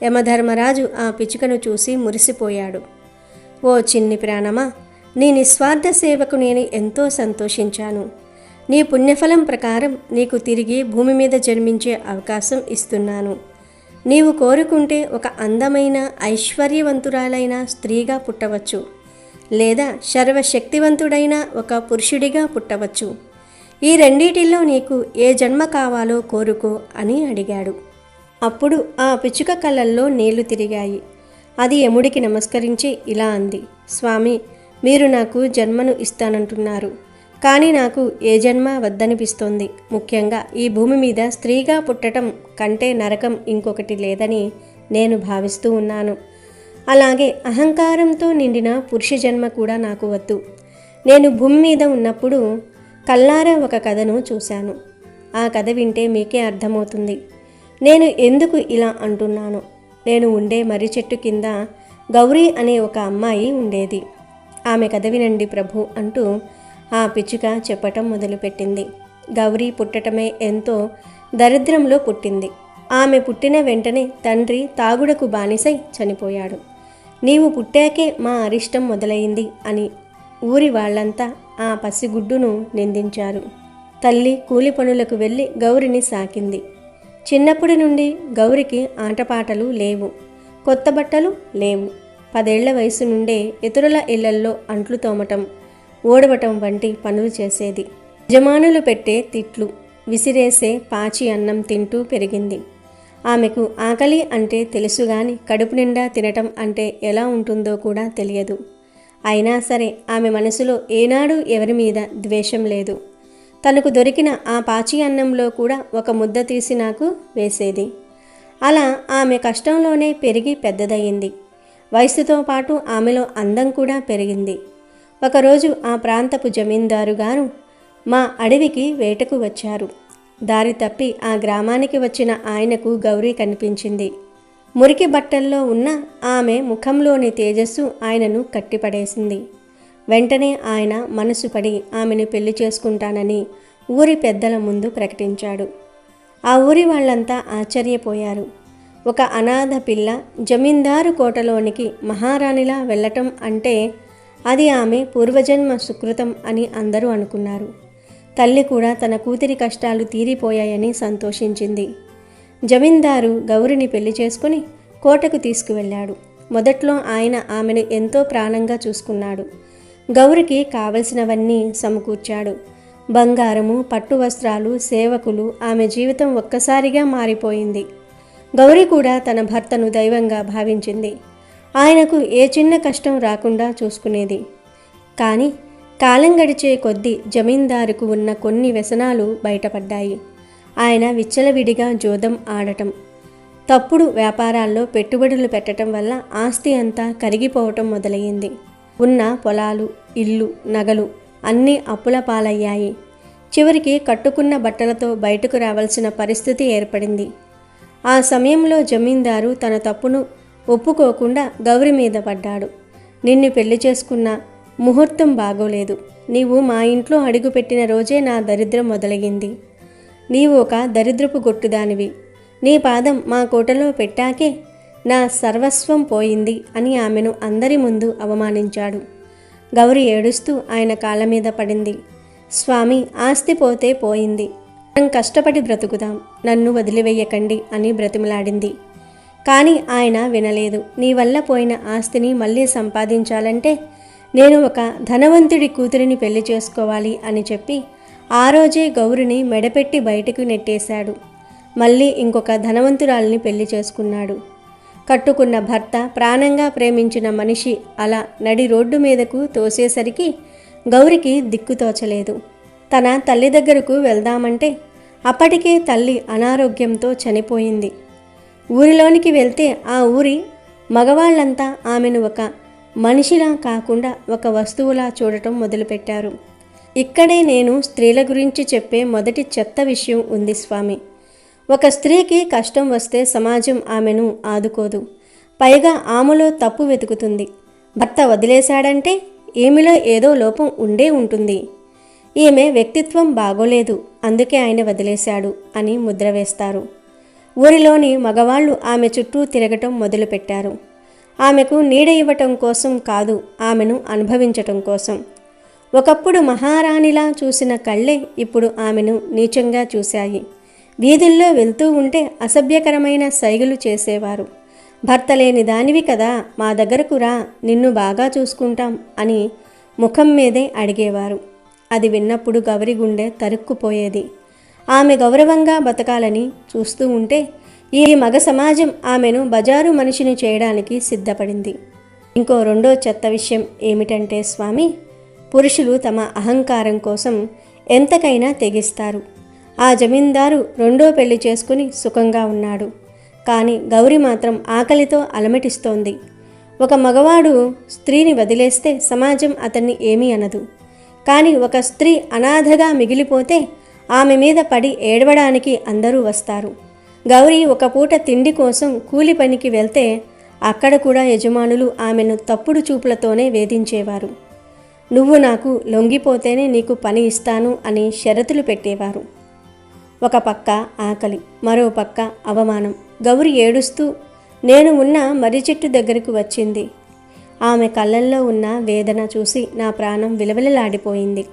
యమధర్మరాజు ఆ పిచ్చుకను చూసి మురిసిపోయాడు. ఓ చిన్ని ప్రాణమా, నీ నిస్వార్థ సేవకు నేను ఎంతో సంతోషించాను. నీ పుణ్యఫలం ప్రకారం నీకు తిరిగి భూమి మీద జన్మించే అవకాశం ఇస్తున్నాను. నీవు కోరుకుంటే ఒక అందమైన ఐశ్వర్యవంతురాలైన స్త్రీగా పుట్టవచ్చు, లేదా సర్వశక్తివంతుడైన ఒక పురుషుడిగా పుట్టవచ్చు. ఈ రెండిటిల్లో నీకు ఏ జన్మ కావాలో కోరుకో అని అడిగాడు. అప్పుడు ఆ పిచ్చుక కళ్ళల్లో నీళ్లు తిరిగాయి. అది యముడికి నమస్కరించి ఇలా అంది, స్వామి, మీరు నాకు జన్మను ఇస్తానంటున్నారు, కానీ నాకు ఏ జన్మ వద్దనిపిస్తోంది. ముఖ్యంగా ఈ భూమి మీద స్త్రీగా పుట్టడం కంటే నరకం ఇంకొకటి లేదని నేను భావిస్తూ ఉన్నాను. అలాగే అహంకారంతో నిండిన పురుష జన్మ కూడా నాకు వద్దు. నేను భూమి మీద ఉన్నప్పుడు కల్లారా ఒక కథను చూశాను. ఆ కథ వింటే మీకే అర్థమవుతుంది నేను ఎందుకు ఇలా అంటున్నాను. నేను ఉండే మర్రి చెట్టు కింద గౌరీ అనే ఒక అమ్మాయి ఉండేది. ఆమె కథ వినండి ప్రభు అంటూ ఆ పిచ్చుక చెప్పటం మొదలుపెట్టింది. గౌరీ పుట్టటమే ఎంతో దరిద్రంలో పుట్టింది. ఆమె పుట్టిన వెంటనే తండ్రి తాగుడుకు బానిసై చనిపోయాడు. నీవు పుట్టాకే మా అరిష్టం మొదలైంది అని ఊరి వాళ్ళంతా ఆ పసిగుడ్డును నిందించారు. తల్లి కూలి పనులకు వెళ్ళి గౌరిని సాకింది. చిన్నప్పటి నుండి గౌరికి ఆటపాటలు లేవు, కొత్త బట్టలు లేవు. 10 ఏళ్ల వయసు నుండే ఇతరుల ఇళ్లల్లో అంట్లు తోమటం, ఓడవటం వంటి పనులు చేసేది. యజమానులు పెట్టే తిట్లు, విసిరేసే పాచి అన్నం తింటూ పెరిగింది. ఆమెకు ఆకలి అంటే తెలుసు గాని కడుపు నిండా తినటం అంటే ఎలా ఉంటుందో కూడా తెలియదు. అయినా సరే ఆమె మనసులో ఏనాడు ఎవరి మీద ద్వేషం లేదు. తనకు దొరికిన ఆ పాచి అన్నంలో కూడా ఒక ముద్ద తీసి నాకు వేసేది. అలా ఆమె కష్టంలోనే పెరిగి పెద్దదయ్యింది. వయసుతో పాటు ఆమెలో అందం కూడా పెరిగింది. ఒకరోజు ఆ ప్రాంతపు జమీందారు గారు మా అడవికి వేటకు వచ్చారు. దారి తప్పి ఆ గ్రామానికి వచ్చిన ఆయనకు గౌరీ కనిపించింది. మురికి బట్టల్లో ఉన్న ఆమె ముఖంలోని తేజస్సు ఆయనను కట్టిపడేసింది. వెంటనే ఆయన మనసు పడి ఆమెను పెళ్లి చేసుకుంటానని ఊరి పెద్దల ముందు ప్రకటించాడు. ఆ ఊరి వాళ్ళంతా ఆశ్చర్యపోయారు. ఒక అనాథ పిల్ల జమీందారు కోటలోనికి మహారాణిలా వెళ్ళటం అంటే అది ఆమె పూర్వజన్మ సుకృతం అని అందరూ అనుకున్నారు. తల్లి కూడా తన కూతురి కష్టాలు తీరిపోయాయని సంతోషించింది. జమీందారు గౌరిని పెళ్లి చేసుకుని కోటకు తీసుకువెళ్ళాడు. మొదట్లో ఆయన ఆమెను ఎంతో ప్రాణంగా చూసుకున్నాడు. గౌరికి కావలసినవన్నీ సమకూర్చాడు. బంగారము, పట్టు వస్త్రాలు, సేవకులు, ఆమె జీవితం ఒక్కసారిగా మారిపోయింది. గౌరి కూడా తన భర్తను దైవంగా భావించింది. ఆయనకు ఏ చిన్న కష్టం రాకుండా చూసుకునేది. కానీ కాలం గడిచే కొద్దీ జమీందారుకు ఉన్న కొన్ని వ్యసనాలు బయటపడ్డాయి. ఆయన విచ్చలవిడిగా జోదం ఆడటం, తప్పుడు వ్యాపారాల్లో పెట్టుబడులు పెట్టడం వల్ల ఆస్తి అంతా కరిగిపోవటం మొదలయ్యింది. ఉన్న పొలాలు, ఇల్లు, నగలు అన్నీ అప్పుల పాలయ్యాయి. చివరికి కట్టుకున్న బట్టలతో బయటకు రావాల్సిన పరిస్థితి ఏర్పడింది. ఆ సమయంలో జమీందారు తన తప్పును ఒప్పుకోకుండా గౌరి మీద పడ్డాడు. నిన్ను పెళ్లి చేసుకున్న ముహూర్తం బాగోలేదు. నీవు మా ఇంట్లో అడుగుపెట్టిన రోజే నా దరిద్రం మొదలగింది. నీవు ఒక దరిద్రపు గొట్టుదానివి. నీ పాదం మా కోటలో పెట్టాకే నా సర్వస్వం పోయింది అని ఆమెను అందరి ముందు అవమానించాడు. గౌరి ఏడుస్తూ ఆయన కాళ్ళ మీద పడింది. స్వామి, ఆస్తి పోతే పోయింది, మనం కష్టపడి బ్రతుకుదాం, నన్ను వదిలివేయకండి అని బ్రతిమలాడింది. కానీ ఆయన వినలేదు. నీ వల్ల పోయిన ఆస్తిని మళ్ళీ సంపాదించాలంటే నేను ఒక ధనవంతుడి కూతురిని పెళ్లి చేసుకోవాలి అని చెప్పి ఆ రోజే గౌరిని మెడపెట్టి బయటకు నెట్టేశాడు. మళ్ళీ ఇంకొక ధనవంతురాలిని పెళ్లి చేసుకున్నాడు. కట్టుకున్న భర్త, ప్రాణంగా ప్రేమించిన మనిషి అలా నడి రోడ్డు మీదకు తోసేసరికి గౌరికి దిక్కుతోచలేదు. తన తల్లి దగ్గరకు వెళ్దామంటే అప్పటికే తల్లి అనారోగ్యంతో చనిపోయింది. ఊరిలోనికి వెళ్తే ఆ ఊరి మగవాళ్లంతా ఆమెను ఒక మనిషిలా కాకుండా ఒక వస్తువులా చూడటం మొదలుపెట్టారు. ఇక్కడే నేను స్త్రీల గురించి చెప్పే మొదటి చెత్త విషయం ఉంది స్వామి. ఒక స్త్రీకి కష్టం వస్తే సమాజం ఆమెను ఆదుకోదు. పైగా ఆమెలో తప్పు వెతుకుతుంది. భర్త వదిలేశాడంటే ఈమెలో ఏదో లోపం ఉండే ఉంటుంది. ఈమె వ్యక్తిత్వం బాగోలేదు, అందుకే ఆయన వదిలేశాడు అని ముద్ర వేస్తారు. ఊరిలోని మగవాళ్ళు ఆమె చుట్టూ తిరగటం మొదలుపెట్టారు. ఆమెకు నీడ ఇవ్వటం కోసం కాదు, ఆమెను అనుభవించటం కోసం. ఒకప్పుడు మహారాణిలా చూసిన కళ్ళే ఇప్పుడు ఆమెను నీచంగా చూశాయి. వీధుల్లో వెళ్తూ ఉంటే అసభ్యకరమైన సైగలు చేసేవారు. భర్త లేని దానివి కదా, మా దగ్గరకు రా, నిన్ను బాగా చూసుకుంటాం అని ముఖం మీదే అడిగేవారు. అది విన్నప్పుడు గౌరి గుండె తరుక్కుపోయేది. ఆమె గౌరవంగా బతకాలని చూస్తూ ఉంటే ఈ మగ సమాజం ఆమెను బజారు మనిషిని చేయడానికి సిద్ధపడింది. ఇంకో రెండో చెత్త విషయం ఏమిటంటే స్వామి, పురుషులు తమ అహంకారం కోసం ఎంతకైనా తెగిస్తారు. ఆ జమీందారు రెండో పెళ్లి చేసుకుని సుఖంగా ఉన్నాడు. కానీ గౌరి మాత్రం ఆకలితో అలమటిస్తోంది. ఒక మగవాడు స్త్రీని వదిలేస్తే సమాజం అతన్ని ఏమీ అనదు. కానీ ఒక స్త్రీ అనాథగా మిగిలిపోతే ఆమె మీద పడి ఏడవడానికి అందరూ వస్తారు. గౌరి ఒక పూట తిండి కోసం కూలి పనికి వెళ్తే అక్కడ కూడా యజమానులు ఆమెను తప్పుడు చూపులతోనే వేధించేవారు. నువ్వు నాకు లొంగిపోతేనే నీకు పని ఇస్తాను అని షరతులు పెట్టేవారు. ఒక పక్క ఆకలి, మరో పక్క అవమానం. గౌరి ఏడుస్తూ నేను ఉన్న మర్రి చెట్టు దగ్గరకు వచ్చింది. ఆమె కళ్ళల్లో ఉన్న వేదన చూసి నా ప్రాణం విలవిలలాడిపోయింది.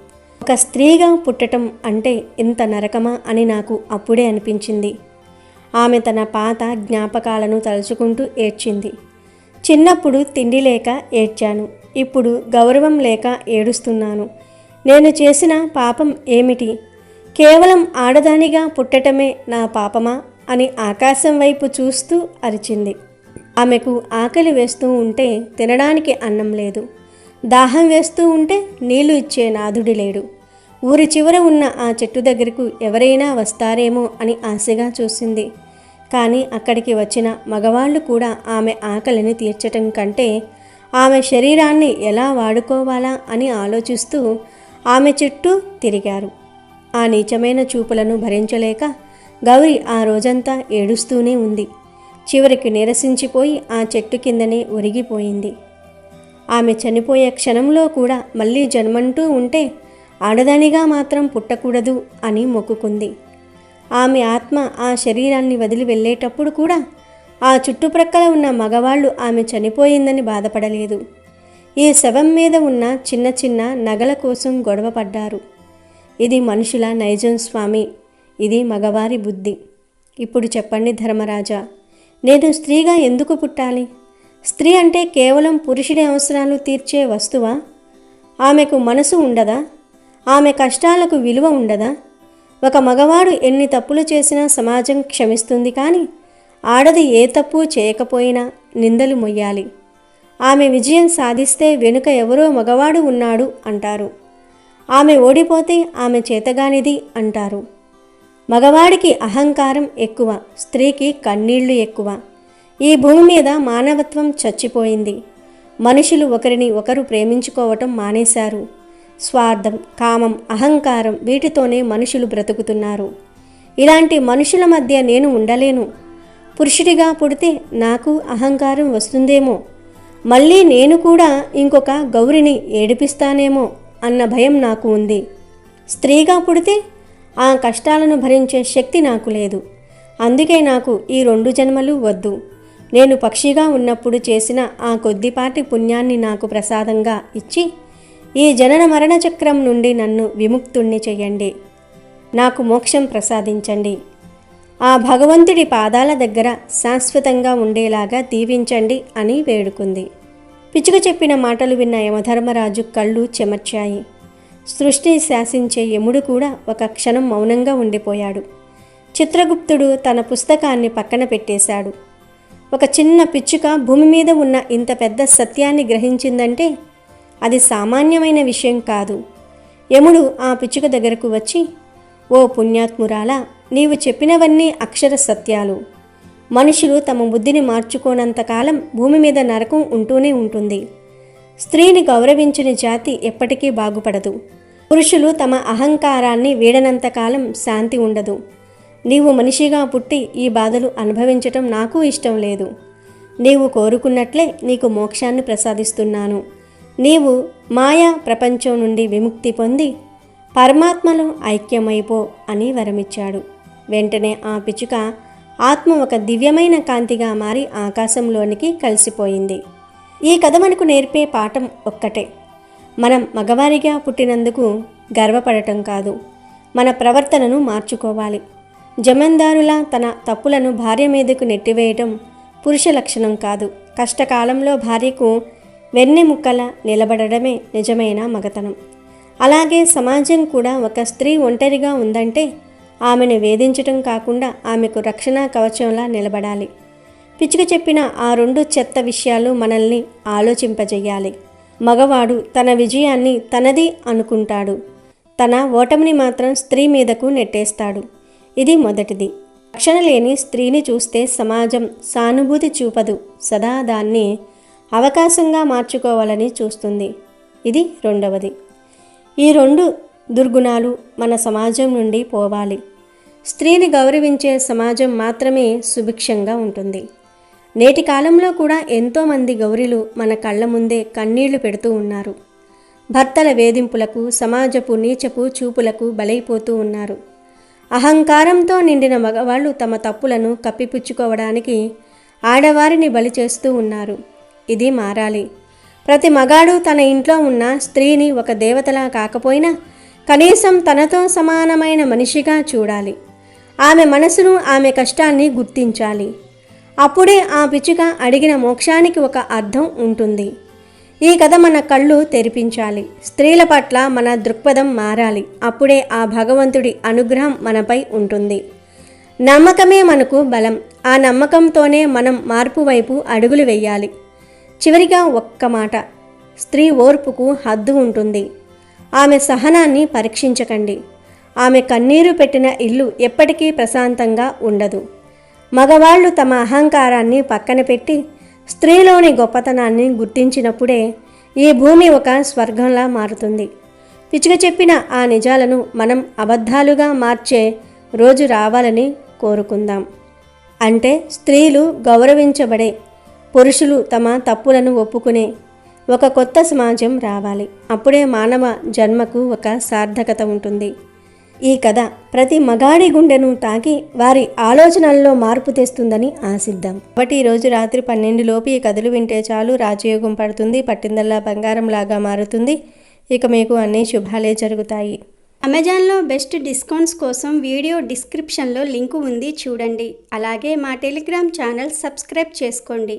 ఒక స్త్రీగా పుట్టటం అంటే ఇంత నరకమా అని నాకు అప్పుడే అనిపించింది. ఆమె తన పాత జ్ఞాపకాలను తలుచుకుంటూ ఏడ్చింది. చిన్నప్పుడు తిండి లేక ఏడ్చాను, ఇప్పుడు గౌరవం లేక ఏడుస్తున్నాను. నేను చేసిన పాపం ఏమిటి? కేవలం ఆడదానిగా పుట్టటమే నా పాపమా అని ఆకాశం వైపు చూస్తూ అరిచింది. ఆమెకు ఆకలి వేస్తూ ఉంటే తినడానికి అన్నం లేదు, దాహం వేస్తూ ఉంటే నీళ్లు ఇచ్చే నాథుడి లేడు. ఊరి చివర ఉన్న ఆ చెట్టు దగ్గరకు ఎవరైనా వస్తారేమో అని ఆశగా చూసింది. కానీ అక్కడికి వచ్చిన మగవాళ్ళు కూడా ఆమె ఆకలిని తీర్చటం కంటే ఆమె శరీరాన్ని ఎలా వాడుకోవాలా అని ఆలోచిస్తూ ఆమె చుట్టూ తిరిగారు. ఆ నీచమైన చూపులను భరించలేక గౌరి ఆ రోజంతా ఏడుస్తూనే ఉంది. చివరికి నిరసించిపోయి ఆ చెట్టు కిందనే ఒరిగిపోయింది. ఆమె చనిపోయే క్షణంలో కూడా మళ్ళీ జన్మంటూ ఉంటే ఆడదానిగా మాత్రం పుట్టకూడదు అని మొక్కుకుంది. ఆమె ఆత్మ ఆ శరీరాన్ని వదిలి వెళ్ళేటప్పుడు కూడా ఆ చుట్టుప్రక్కల ఉన్న మగవాళ్ళు ఆమె చనిపోయిందని బాధపడలేదు. ఈ శవం మీద ఉన్న చిన్న చిన్న నగల కోసం గొడవ పడ్డారు. ఇది మనుషుల నైజం స్వామి, ఇది మగవారి బుద్ధి. ఇప్పుడు చెప్పండి ధర్మరాజా, నేను స్త్రీగా ఎందుకు పుట్టాలి? స్త్రీ అంటే కేవలం పురుషుడి అవసరాలు తీర్చే వస్తువా? ఆమెకు మనసు ఉండదా? ఆమె కష్టాలకు విలువ ఉండదా? ఒక మగవాడు ఎన్ని తప్పులు చేసినా సమాజం క్షమిస్తుంది, కానీ ఆడది ఏ తప్పు చేయకపోయినా నిందలు మొయ్యాలి. ఆమె విజయం సాధిస్తే వెనుక ఎవరో మగవాడు ఉన్నాడు అంటారు. ఆమె ఓడిపోతే ఆమె చేతగానిది అంటారు. మగవాడికి అహంకారం ఎక్కువ, స్త్రీకి కన్నీళ్లు ఎక్కువ. ఈ భూమి మీద మానవత్వం చచ్చిపోయింది. మనుషులు ఒకరిని ఒకరు ప్రేమించుకోవటం మానేశారు. స్వార్థం, కామం, అహంకారం, వీటితోనే మనుషులు బ్రతుకుతున్నారు. ఇలాంటి మనుషుల మధ్య నేను ఉండలేను. పురుషుడిగా పుడితే నాకు అహంకారం వస్తుందేమో, మళ్ళీ నేను కూడా ఇంకొక గౌరిని ఏడిపిస్తానేమో అన్న భయం నాకు ఉంది. స్త్రీగా పుడితే ఆ కష్టాలను భరించే శక్తి నాకు లేదు. అందుకే నాకు ఈ 2 జన్మలు వద్దు. నేను పక్షిగా ఉన్నప్పుడు చేసిన ఆ కొద్దిపాటి పుణ్యాన్ని నాకు ప్రసాదంగా ఇచ్చి ఈ జనన మరణ చక్రం నుండి నన్ను విముక్తుణ్ణి చెయ్యండి. నాకు మోక్షం ప్రసాదించండి. ఆ భగవంతుడి పాదాల దగ్గర శాశ్వతంగా ఉండేలాగా దీవించండి అని వేడుకుంది. పిచ్చుక చెప్పిన మాటలు విన్న యమధర్మరాజు కళ్ళు చెమర్చాయి. సృష్టిని శాసించే యముడు కూడా ఒక క్షణం మౌనంగా ఉండిపోయాడు. చిత్రగుప్తుడు తన పుస్తకాన్ని పక్కన పెట్టేశాడు. ఒక చిన్న పిచ్చుక భూమి మీద ఉన్న ఇంత పెద్ద సత్యాన్ని గ్రహించిందంటే అది సామాన్యమైన విషయం కాదు. యముడు ఆ పిచ్చుక దగ్గరకు వచ్చి, ఓ పుణ్యాత్మురాలా, నీవు చెప్పినవన్నీ అక్షర సత్యాలు. మనుషులు తమ బుద్ధిని మార్చుకోనంతకాలం భూమి మీద నరకం ఉంటూనే ఉంటుంది. స్త్రీని గౌరవించిన జాతి ఎప్పటికీ బాగుపడదు. పురుషులు తమ అహంకారాన్ని వీడనంతకాలం శాంతి ఉండదు. నీవు మనిషిగా పుట్టి ఈ బాధలు అనుభవించటం నాకు ఇష్టం లేదు. నీవు కోరుకున్నట్లే నీకు మోక్షాన్ని ప్రసాదిస్తున్నాను. నీవు మాయా ప్రపంచం నుండి విముక్తి పొంది పరమాత్మలో ఐక్యమైపో అని వరమిచ్చాడు. వెంటనే ఆ పిచ్చుక ఆత్మ ఒక దివ్యమైన కాంతిగా మారి ఆకాశంలోనికి కలిసిపోయింది. ఈ కథ మనకు నేర్పే పాఠం ఒక్కటే. మనం మగవారిగా పుట్టినందుకు గర్వపడటం కాదు, మన ప్రవర్తనను మార్చుకోవాలి. జమీందారులా తన తప్పులను భార్య మీదకు నెట్టివేయటం పురుష లక్షణం కాదు. కష్టకాలంలో భార్యకు వెన్నెముక్కల నిలబడడమే నిజమైన మగతనం. అలాగే సమాజం కూడా ఒక స్త్రీ ఒంటరిగా ఉందంటే ఆమెను వేధించటం కాకుండా ఆమెకు రక్షణ కవచంలా నిలబడాలి. పిచ్చుక చెప్పిన ఆ 2 చెత్త విషయాలు మనల్ని ఆలోచింపజేయాలి. మగవాడు తన విజయాన్ని తనది అనుకుంటాడు, తన ఓటమిని మాత్రం స్త్రీ మీదకు నెట్టేస్తాడు. ఇది మొదటిది. రక్షణ లేని స్త్రీని చూస్తే సమాజం సానుభూతి చూపదు, సదా దాన్ని అవకాశంగా మార్చుకోవాలని చూస్తుంది. ఇది రెండవది. ఈ 2 దుర్గుణాలు మన సమాజం నుండి పోవాలి. స్త్రీని గౌరవించే సమాజం మాత్రమే సుభిక్షంగా ఉంటుంది. నేటి కాలంలో కూడా ఎంతోమంది గౌరీలు మన కళ్ళ ముందే కన్నీళ్లు పెడుతూ ఉన్నారు. భర్తల వేధింపులకు, సమాజపు నీచపు చూపులకు బలైపోతూ ఉన్నారు. అహంకారంతో నిండిన మగవాళ్ళు తమ తప్పులను కప్పిపుచ్చుకోవడానికి ఆడవారిని బలి చేస్తూ ఉన్నారు. ఇది మారాలి. ప్రతి మగాడు తన ఇంట్లో ఉన్న స్త్రీని ఒక దేవతలా కాకపోయినా కనీసం తనతో సమానమైన మనిషిగా చూడాలి. ఆమె మనసును, ఆమె కష్టాన్ని గుర్తించాలి. అప్పుడే ఆ పిచ్చుక అడిగిన మోక్షానికి ఒక అర్థం ఉంటుంది. ఈ కథ మన కళ్ళు తెరిపించాలి. స్త్రీల పట్ల మన దృక్పథం మారాలి. అప్పుడే ఆ భగవంతుడి అనుగ్రహం మనపై ఉంటుంది. నమ్మకమే మనకు బలం. ఆ నమ్మకంతోనే మనం మార్పు వైపు అడుగులు వేయాలి. చివరిగా ఒక్క మాట, స్త్రీ ఓర్పుకు హద్దు ఉంటుంది. ఆమె సహనాన్ని పరీక్షించకండి. ఆమె కన్నీరు పెట్టిన ఇల్లు ఎప్పటికీ ప్రశాంతంగా ఉండదు. మగవాళ్ళు తమ అహంకారాన్ని పక్కన పెట్టి స్త్రీలోని గొప్పతనాన్ని గుర్తించినప్పుడే ఈ భూమి ఒక స్వర్గంలా మారుతుంది. పిచ్చుక చెప్పిన ఆ నిజాలను మనం అబద్ధాలుగా మార్చే రోజు రావాలని కోరుకుందాం. అంటే స్త్రీలు గౌరవించబడే, పురుషులు తమ తప్పులను ఒప్పుకునే ఒక కొత్త సమాజం రావాలి. అప్పుడే మానవ జన్మకు ఒక సార్థకత ఉంటుంది. ఈ కథ ప్రతి మగాడి గుండెను తాకి వారి ఆలోచనల్లో మార్పు తెస్తుందని ఆశిద్దాం. కాబట్టి ఈరోజు రాత్రి 12 లోపు ఈ కథలు వింటే చాలు, రాజయోగం పడుతుంది, పట్టిందల్లా బంగారం లాగా మారుతుంది. ఇక మీకు అన్ని శుభాలే జరుగుతాయి. అమెజాన్లో బెస్ట్ డిస్కౌంట్స్ కోసం వీడియో డిస్క్రిప్షన్లో లింకు ఉంది, చూడండి. అలాగే మా టెలిగ్రామ్ ఛానల్ సబ్స్క్రైబ్ చేసుకోండి.